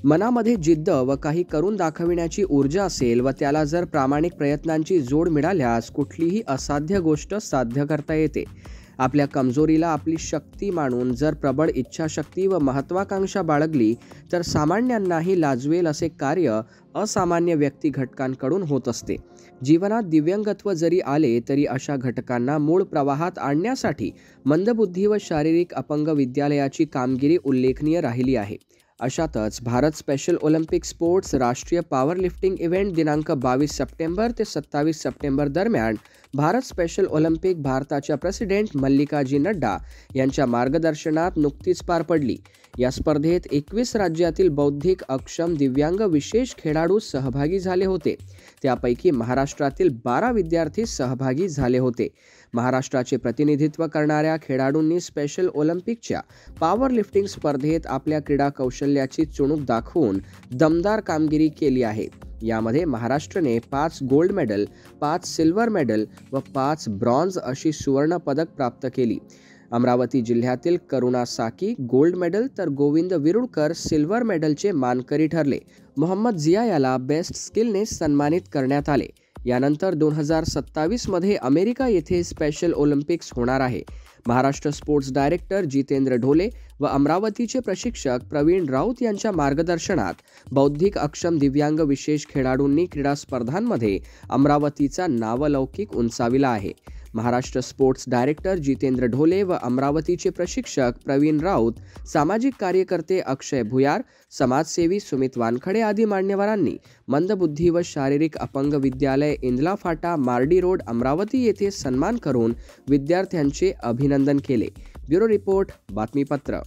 मनामध्ये जिद्द व काही करून दाखविण्याची ऊर्जा असेल व त्याला जर प्रामाणिक प्रयत्नांची जोड मिळाल्यास कुठलीही असाध्य गोष्ट साध्य करता येते. आपल्या कमजोरीला आपली शक्ती मानून जर प्रबळ इच्छाशक्ती व महत्त्वाकांक्षा बाळगली तर सामान्यांनाही लाजवेल असे कार्य असामान्य व्यक्ती घटकांकडून होत असते. जीवनात दिव्यंगत्व जरी आले तरी अशा घटकांना मूळ प्रवाहात आणण्यासाठी मंदबुद्धी व शारीरिक अपंग विद्यालयाची कामगिरी उल्लेखनीय राहिली आहे. अशातच भारत स्पेशल ऑलिम्पिक स्पोर्ट्स राष्ट्रीय पॉवर लिफ्टिंग इव्हेंट दिनांक 22 सप्टेंबर ते 27 सप्टेंबर दरम्यान भारत स्पेशल ऑलिम्पिक भारताच्या प्रेसिडेंट मल्लिकार्जुन नड्डा यांच्या मार्गदर्शनात नुकतीच पार पडली. या स्पर्धेत 21 राज्यातील बौद्धिक अक्षम दिव्यांग विशेष खेळाडू सहभागी झाले होते. त्यापैकी महाराष्ट्रातील 12 विद्यार्थी सहभागी झाले होते. महाराष्ट्राचे प्रतिनिधित्व करणाऱ्या खेळाडूंनी स्पेशल ऑलिम्पिकच्या पॉवर लिफ्टिंग स्पर्धेत आपल्या क्रीडा कौशल्याची चुणूक दाखवून दमदार कामगिरी केली आहे. यामध्ये महाराष्ट्राने 5 गोल्ड मेडल, 5 सिल्वर मेडल व 5 ब्रॉन्झ अशी सुवर्ण पदक प्राप्त केली. अमरावती जिल्ह्यातील करुणा साकी गोल्ड मेडल तर गोविंद विरुळकर सिल्वर मेडलचे मानकरी ठरले. मोहम्मद जिया याला बेस्ट स्किलने सन्मानित करण्यात आले. यानंतर 2027 मध्ये अमेरिका येथे स्पेशल ऑलिम्पिक्स होणार आहे. महाराष्ट्र स्पोर्ट्स डायरेक्टर जितेंद्र ढोले व अमरावतीचे प्रशिक्षक प्रवीण राऊत यांच्या मार्गदर्शनात बौद्धिक अक्षम दिव्यांग विशेष खेळाडूंनी क्रीडा स्पर्धांमध्ये अमरावतीचा नावलौकिक उंचाविला आहे. महाराष्ट्र स्पोर्ट्स डायरेक्टर जितेंद्र ढोले व अमरावतीचे प्रशिक्षक प्रवीण राऊत, सामाजिक कार्यकर्ते अक्षय भुयार, समाजसेवी सुमित वानखडे आदी मान्यवरांनी मंदबुद्धी व शारीरिक अपंग विद्यालय इंदला फाटा मार्डी रोड अमरावती येथे सन्मान करून विद्यार्थ्यांचे अभिनंदन केले. ब्युरो रिपोर्ट बातमीपत्र.